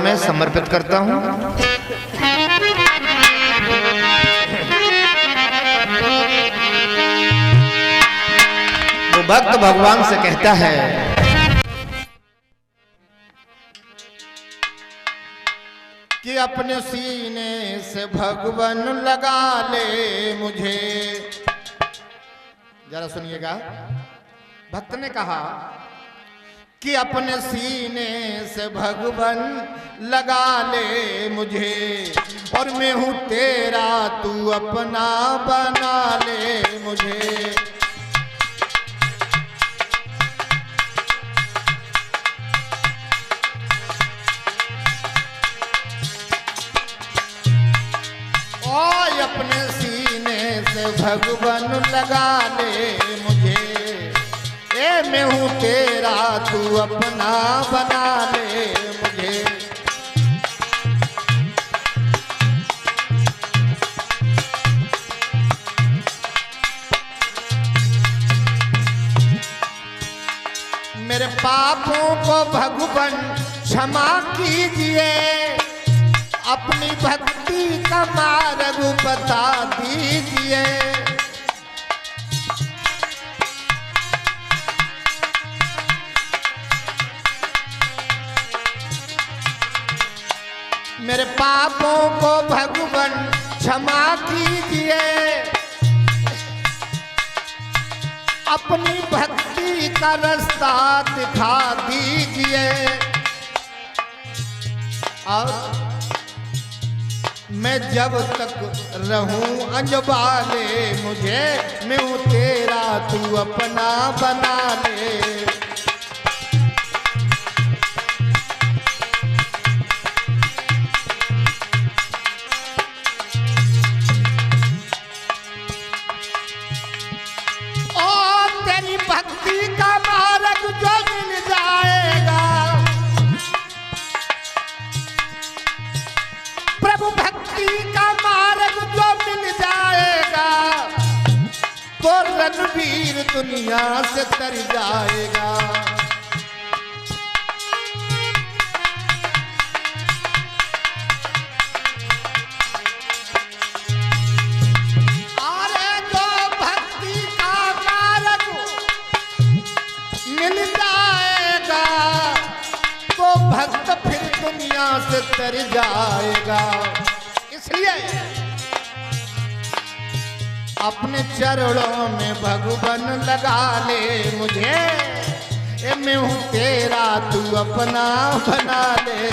में समर्पित करता हूं। वो भक्त भगवान से कहता है कि अपने सीने से भगवान लगा ले मुझे। जरा सुनिएगा, भक्त ने कहा कि अपने सीने से भगवान लगा ले मुझे, और मैं हूं तेरा तू अपना बना ले मुझे। और अपने सीने से भगवान लगा ले मुझे, ए मैं हूं तेरा तू अपना बना ले मुझे। मेरे पापों को भगवान क्षमा कीजिए, अपनी भक्ति का मार्ग बता दीजिए। मेरे पापों को भगवान क्षमा कीजिए, अपनी भक्ति का रास्ता दिखा दीजिए। और मैं जब तक रहूं अनजाने मुझे, मैं हूं तेरा तू अपना बना ले। और तेरी भक्ति का मार्ग जो मिल जाएगा, प्रभु भक्ति का मार्ग जो मिल जाएगा, तो रणवीर दुनिया से तर जाएगा। अरे जो भक्ति का मार्ग मिल जाएगा, तो भक्त फिर दुनिया से तर जाएगा। इसलिए अपने चरणों में भगवान लगा ले मुझे, ए मैं हूं तेरा तू अपना बना ले।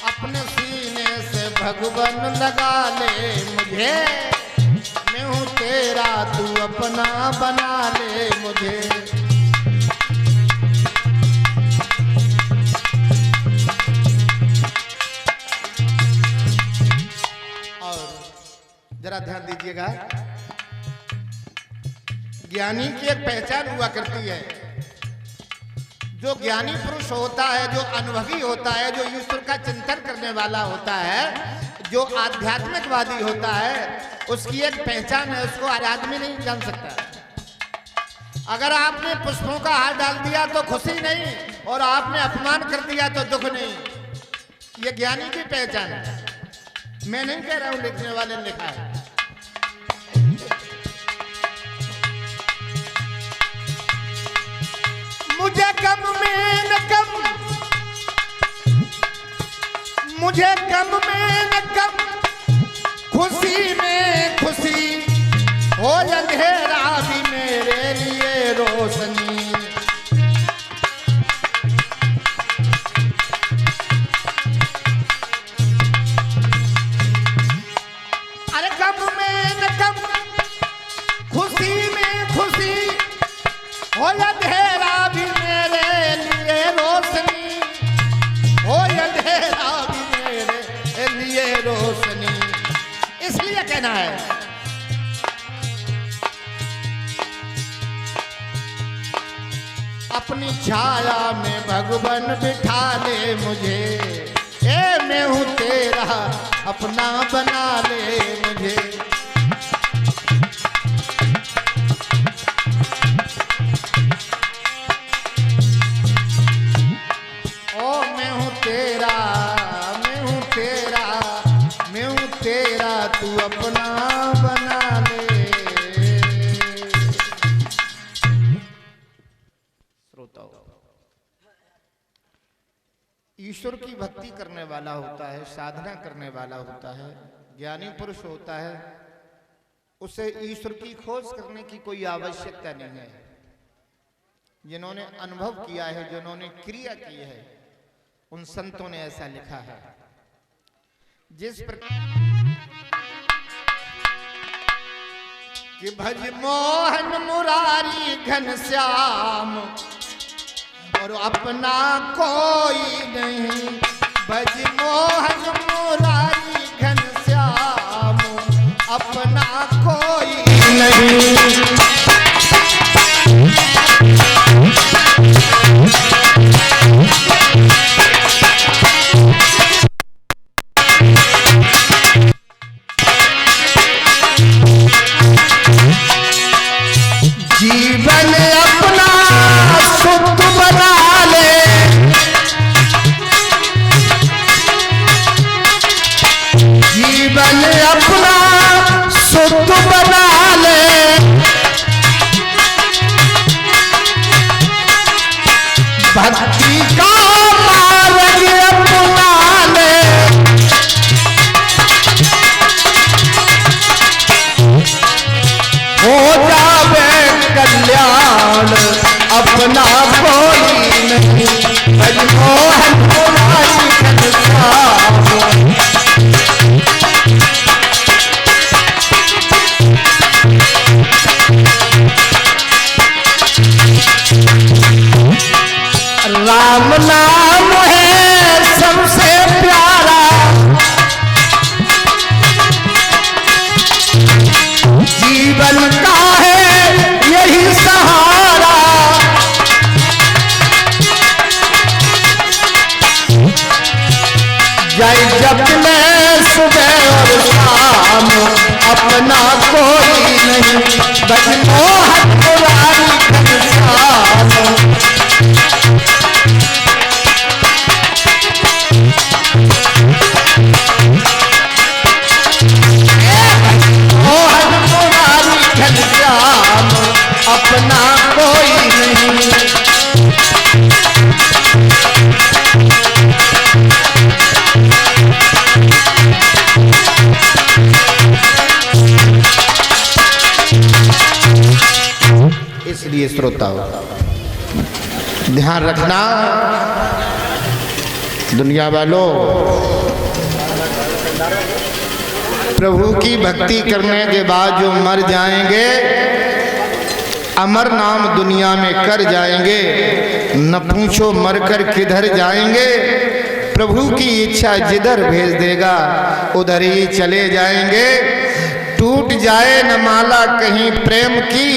अपने सीने से भगवान लगा ले मुझे, मैं हूं तेरा तू अपना बना ले मुझे। और जरा ध्यान दीजिएगा, ज्ञानी की एक पहचान हुआ करती है। जो ज्ञानी पुरुष होता है, जो अनुभवी होता है, जो ईश्वर का चिंतन करने वाला होता है, जो आध्यात्मिकवादी होता है, उसकी एक पहचान है, उसको हर आदमी नहीं जान सकता। अगर आपने पुष्पों का हार डाल दिया तो खुशी नहीं, और आपने अपमान कर दिया तो दुख नहीं। ये ज्ञानी की पहचान है। मैं नहीं कह रहा हूं, लिखने वाले ने लिखा है। मुझे गम में न गम, मुझे गम में न गम, खुशी में खुशी हो, अंधेरा भी मेरे लिए रोशनी। अरे गम में न गम, खुशी में खुशी हो, अंधेरा भी मेरे लिए रोशनी हो, अंधेरा भी मेरे लिए रोशनी। इसलिए कहना है, अपनी छाया में भगवान बिठा ले मुझे, ए मैं हूं तेरा अपना बना ले मुझे। ओ मैं हूँ तेरा, मैं हूँ तेरा, मैं हूँ तेरा, तू अपना बना ले। श्रोताओ, ईश्वर की भक्ति करने वाला होता है, साधना करने वाला होता है, ज्ञानी पुरुष होता है, उसे ईश्वर की खोज करने की कोई आवश्यकता नहीं है। जिन्होंने अनुभव किया है, जिन्होंने क्रिया की है, उन संतों ने ऐसा लिखा है। जिस प्रकार कि भज मोहन मुरारी घनश्याम और अपना कोई नहीं, भज मोहन मुरारी घनश्याम अपना कोई नहीं। जीवन अपना सुख बना ले, जीवन अपना सुख बना ले, भक्ति का मार्ग अपना ले, हो जावे कल्याण अपना कोई नहीं। भज मोहन मुरारी घनश्याम राम नाम है सबसे प्यारा, जीवन का है यही सहारा, जय जप में सुबह और शाम अपना कोई नहीं। भज मोहन मुरारी घनश्याम मोहन मुरारी घनश्याम अपना कोई नहीं। इसलिए श्रोताओ ध्यान रखना, दुनिया वालों, प्रभु की भक्ति करने के बाद जो मर जाएंगे, अमर नाम दुनिया में कर जाएंगे, न पूछो मरकर किधर जाएंगे। प्रभु की इच्छा जिधर भेज देगा उधर ही चले जाएंगे। टूट जाए न माला कहीं प्रेम की,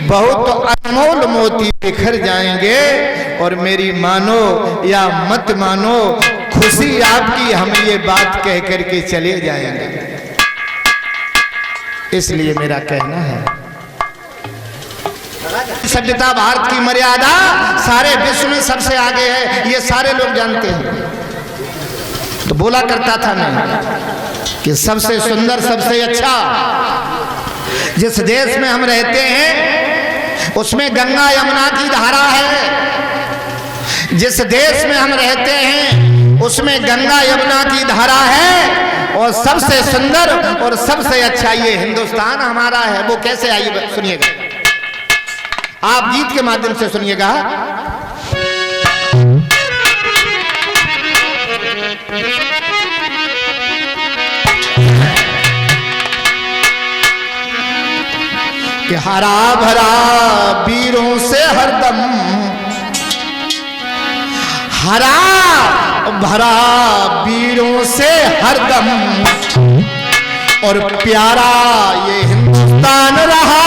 बहुत अनमोल मोती बिखर जाएंगे। और मेरी मानो या मत मानो, खुशी आपकी, हम ये बात कह करके चले जाएंगे। इसलिए मेरा कहना है, सभ्यता भारत की मर्यादा सारे विश्व में सबसे आगे है, ये सारे लोग जानते हैं। तो बोला करता था मैं कि सबसे सुंदर, सबसे अच्छा, जिस देश में हम रहते हैं उसमें गंगा यमुना की धारा है। जिस देश में हम रहते हैं उसमें गंगा यमुना की धारा है। और सबसे सुंदर और सबसे अच्छा ये हिंदुस्तान हमारा है। वो कैसे, आइए सुनिएगा, आप गीत के माध्यम से सुनिएगा। कि हरा भरा वीरों से हरदम, हरा भरा वीरों से हरदम, और प्यारा ये हिंदुस्तान रहा।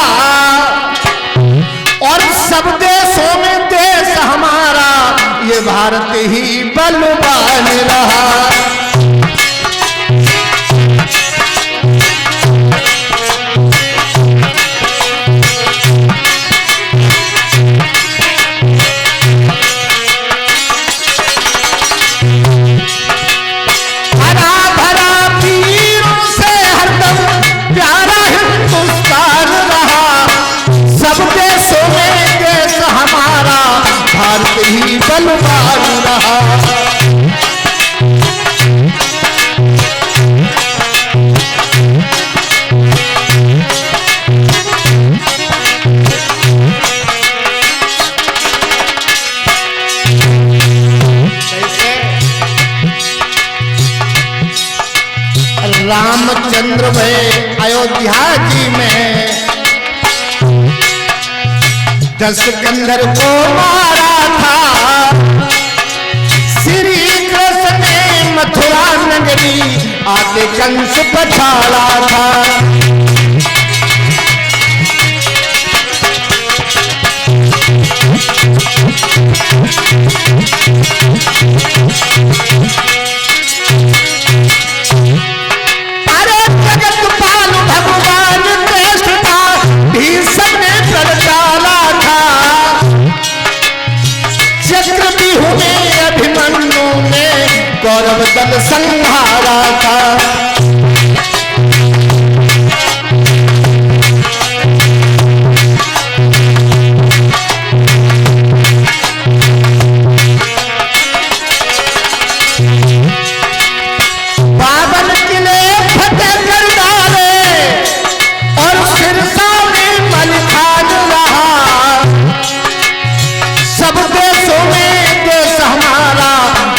और सब देशों में देश हमारा ये भारत ही बलवान रहा। रामचंद्र हुए अयोध्या जी में, दशकंधर को मारा था श्री कृष्ण ने मथुरा नगरी आके कंस पछाड़ा था। अरे जगतपाल भगवान कृष्ण का भीषण ने कर डाला था, चक्रव्यूह में अभिमन्यु ने कौरव दल संहारा था।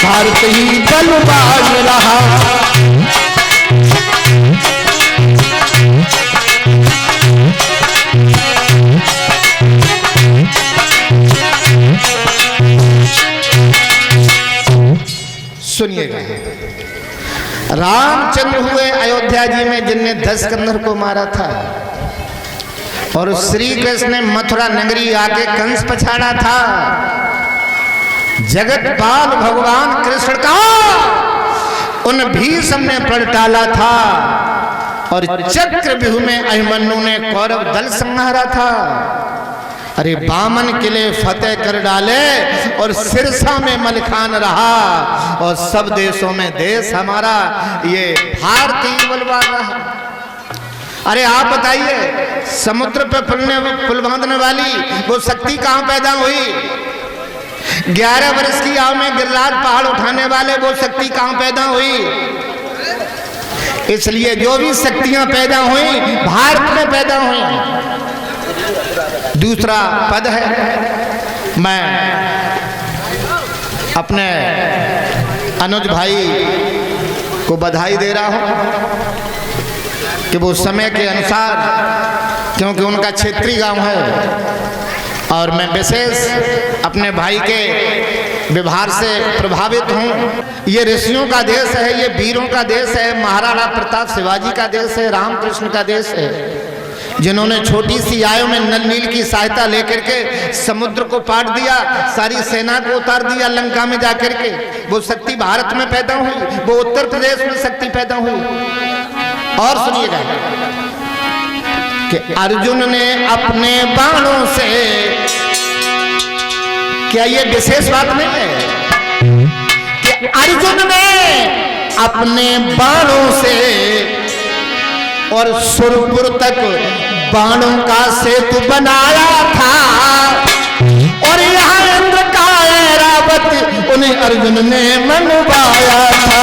भारत ही बलवान रहा। सुनिएगा, रामचंद्र हुए अयोध्या जी में जिनने दशकंधर को मारा था, और श्री कृष्ण ने मथुरा नगरी आके कंस पछाड़ा था। जगतपाल भगवान कृष्ण का उन भीष्म ने पड़ डाला था, और चक्रव्यूह में अभिमन्यु ने कौरव दल संहारा था। अरे बामन किले फतेह कर डाले और सिरसा में मलिखान रहा, और सब देशों में देश हमारा ये भारतीय बलवान रहा। अरे आप बताइए, समुद्र पे पुल बांधने वाली वो शक्ति कहां पैदा हुई? 11 वर्ष की आयु में गिरिराज पहाड़ उठाने वाले वो शक्ति कहां पैदा हुई? इसलिए जो भी शक्तियां पैदा हुई भारत में पैदा हुई। दूसरा पद है, मैं अपने अनुज भाई को बधाई दे रहा हूं कि वो समय के अनुसार, क्योंकि उनका क्षेत्रीय गांव है, और मैं विशेष अपने भाई के व्यवहार से प्रभावित हूँ। ये ऋषियों का देश है, ये वीरों का देश है, महाराणा प्रताप शिवाजी का देश है, रामकृष्ण का देश है, जिन्होंने छोटी सी आयु में नल नील की सहायता लेकर के समुद्र को पाट दिया, सारी सेना को उतार दिया लंका में जाकर के। वो शक्ति भारत में पैदा हुई, वो उत्तर प्रदेश में शक्ति पैदा हुई। और सुनिएगा कि अर्जुन ने अपने बाणों से, क्या ये विशेष बात नहीं है कि अर्जुन ने अपने बाणों से और सुरपुर तक बाणों का सेतु बनाया था, और यहाँ इंद्र का ऐरावत उन्हें अर्जुन ने मनवाया था।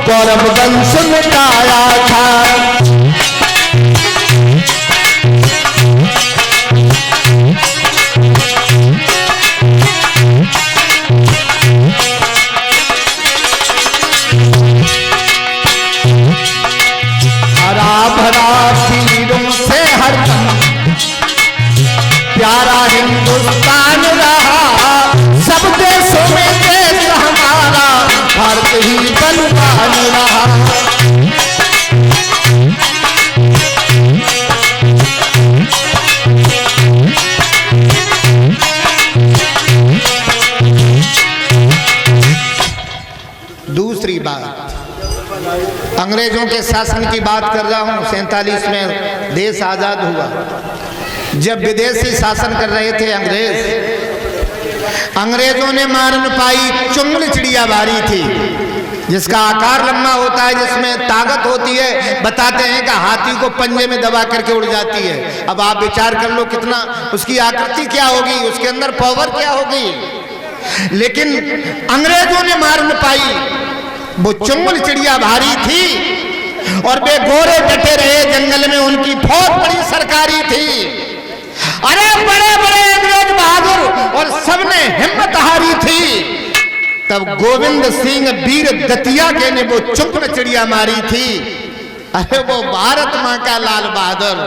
कौरव वंश मिटाया था। हरा भरा तीरों से हरदम प्यारा हिंदुस्तान रहा, सब देशों में देश हमारा भारत ही बलवान रहा। दूसरी बात, अंग्रेजों के शासन की बात कर रहा हूं। 47 में देश आजाद हुआ, जब विदेशी शासन कर रहे थे अंग्रेज, अंग्रेजों ने मारन पाई चुंगल चिड़िया बारी थी, जिसका आकार लंबा होता है, जिसमें ताकत होती है। बताते हैं कि हाथी को पंजे में दबा करके उड़ जाती है। अब आप विचार कर लो कितना उसकी आकृति क्या होगी, उसके अंदर पावर क्या होगी। लेकिन अंग्रेजों ने मार न पाई। वो चुंबल चिड़िया भारी थी और वे गोरे डटे रहे जंगल में, उनकी फौज बड़ी सरकारी थी। अरे बड़े बड़े अंग्रेज बहादुर और सबने हिम्मत हारी थी। तब गोविंद सिंह वीर दतिया के ने वो चुंबल चिड़िया मारी थी। अरे वो भारत माँ का लाल बहादुर,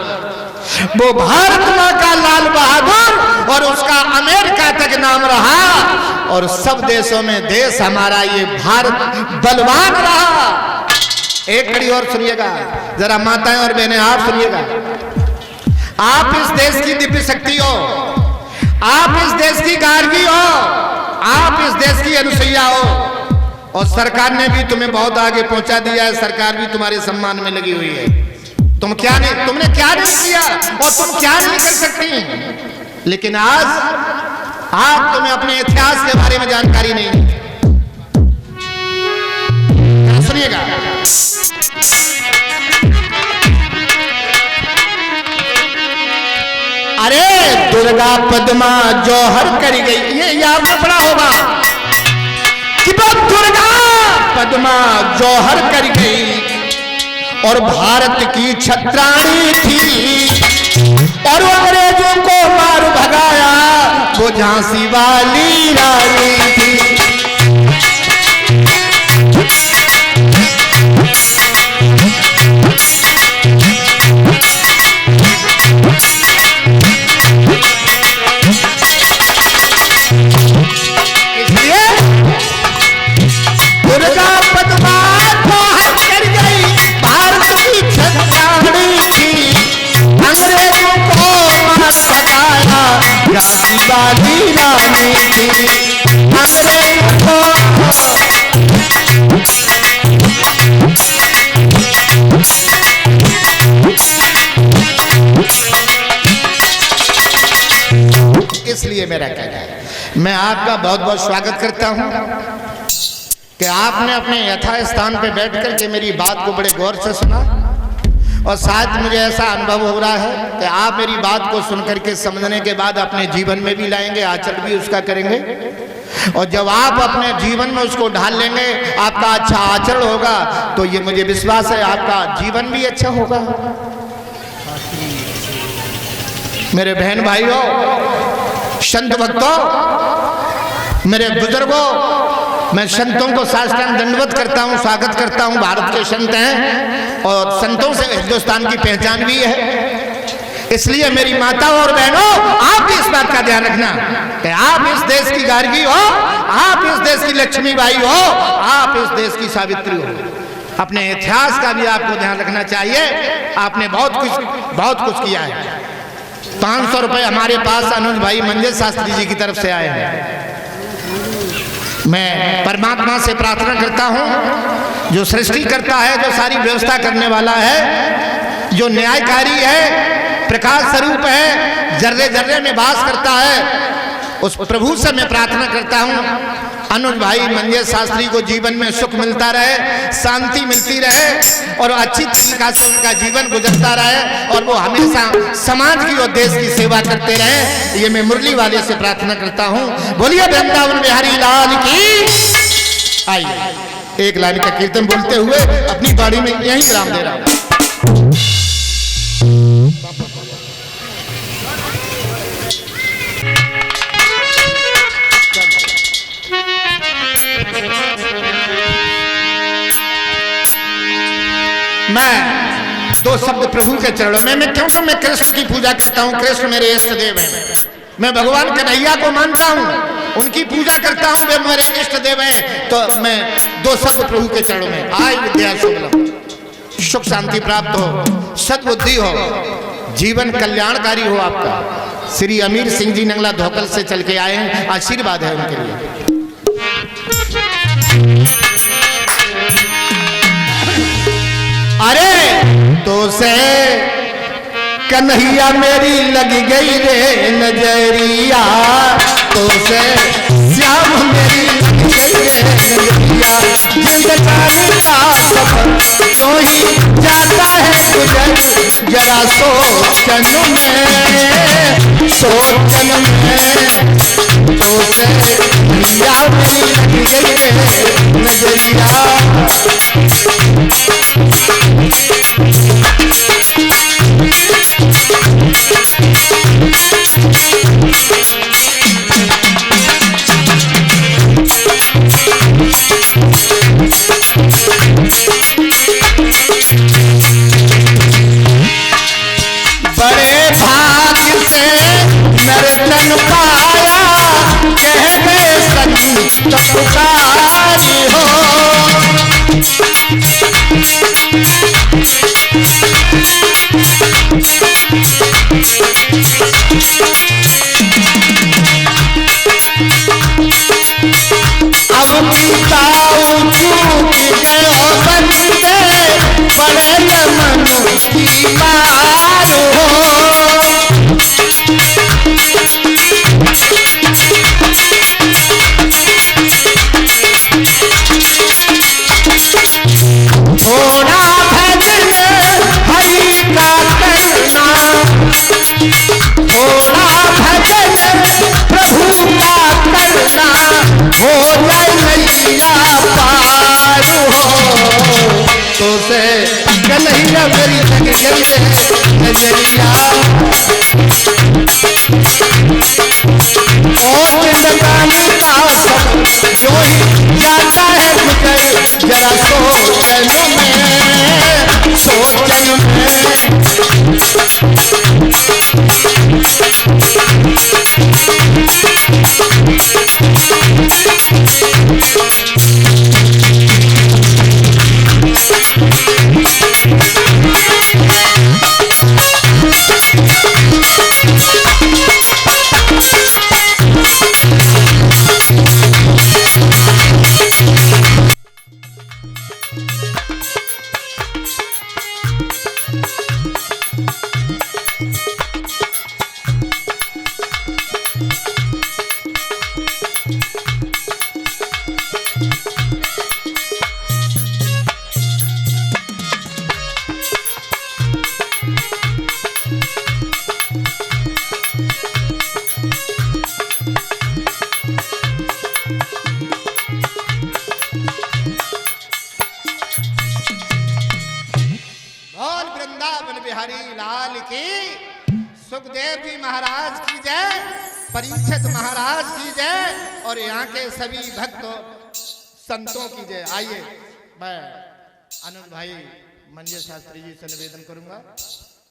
वो भारत माँ का लाल बहादुर, और उसका अमेरिका तक नाम रहा और सब देशों में देश हमारा ये भारत बलवान रहा। एक कड़ी और सुनिएगा जरा माताएं और बहनें, आप सुनिएगा। आप इस देश की दिव्य शक्ति हो, आप इस देश की गार्गी हो, आप इस देश की अनुसैया हो, और सरकार ने भी तुम्हें बहुत आगे पहुंचा दिया है। सरकार भी तुम्हारे सम्मान में लगी हुई है। तुमने क्या नहीं किया और तुम क्या नहीं कर सकती। लेकिन आज तुम्हें अपने इतिहास के बारे में जानकारी नहीं है। सुनिएगा, अरे दुर्गा पद्मा जौहर करी गई, ये आपने पढ़ा होगा कि वो दुर्गा पद्मा जौहर करी गई और भारत की छत्राणी थी और अंग्रेजों को मार भगाया वो झांसी वाली रानी थी। इसलिए मेरा कहना है, मैं आपका बहुत बहुत स्वागत करता हूं कि आपने अपने यथास्थान पे बैठ कर के मेरी बात को बड़े गौर से सुना। और शायद मुझे ऐसा अनुभव हो रहा है कि आप मेरी बात को सुनकर के समझने के बाद अपने जीवन में भी लाएंगे, आचरण भी उसका करेंगे। और जब आप अपने जीवन में उसको ढाल लेंगे, आपका अच्छा आचरण होगा, तो ये मुझे विश्वास है आपका जीवन भी अच्छा होगा। मेरे बहन भाइयों, संत भक्तों, मेरे बुजुर्गों, मैं संतों को साष्टांग दंडवत करता हूं, स्वागत करता हूं। भारत के संत हैं और संतों से हिंदुस्तान की पहचान भी है। इसलिए मेरी माताओं और बहनों, आप भी इस बात का ध्यान रखना कि आप इस देश की गार्गी हो, आप इस देश की लक्ष्मीबाई हो, आप इस देश की सावित्री हो। अपने इतिहास का भी आपको ध्यान रखना चाहिए। आपने बहुत कुछ किया है। 500 रुपए हमारे पास अनुज भाई मंजे शास्त्री जी की तरफ से आए हैं। मैं परमात्मा से प्रार्थना करता हूं, जो सृष्टि करता है, जो सारी व्यवस्था करने वाला है, जो न्यायकारी है, प्रकाश स्वरूप है, जर्रे जर्रे में वास करता है, उस प्रभु से मैं प्रार्थना करता हूं अनुज भाई मंजे शास्त्री को जीवन में सुख मिलता रहे, शांति मिलती रहे और अच्छी तरीका से उनका जीवन गुजरता रहे और वो हमेशा समाज की और देश की सेवा करते रहे। ये मैं मुरली वाले से प्रार्थना करता हूँ। बोलिए वृंदावन बिहारी लाल की। आइए एक लाइन का कीर्तन बोलते हुए अपनी बाड़ी में यही विराम दे रहा हूँ। मैं दो शब्द प्रभु के चरणों में क्योंकि मैं कृष्ण की पूजा करता हूँ, कृष्ण मेरे इष्ट देव हैं। मैं भगवान कन्हैया को मानता हूँ, उनकी पूजा करता हूँ, वे मेरे इष्ट देव हैं। तो मैं दो शब्द प्रभु के चरणों में, आय विद्या शुभम, सुख शांति प्राप्त हो, सद्बुद्धि हो, जीवन कल्याणकारी हो आपका। श्री अमीर सिंह जी नंगला धोकल से चल के आए हैं, आशीर्वाद है उनके लिए। अरे तो से कन्हैया मेरी लगी गई रे नजरिया, तो से श्याम मेरी लगी गई रे नजरिया। नजरिया जिंदगानी का सफर यूं ही जाता है गुजर जरा सोचन में तो से नजरिया मेरी लग गई नजरिया बड़े भाग्य से नर्तन पाया कहते संत पुकारी हो अब पिताऊ चूक गयो बंदे बड़े मन की मार हो थोड़ा भजन हरि का करना थोड़ा भजन प्रभु का करना हो जाए नैया पार हो तो से कन्हैया मेरी लग गई नजरिया ओ जिंदगानी का सफर जो ही जाता है गुजर जरा सोचन में बिहारी लाल की सुखदेव जी महाराज की जय परीक्षित महाराज की जय और यहाँ के सभी भक्त संतों की जय। आइए मैं आनंद भाई मंजे शास्त्री जी से निवेदन करूंगा।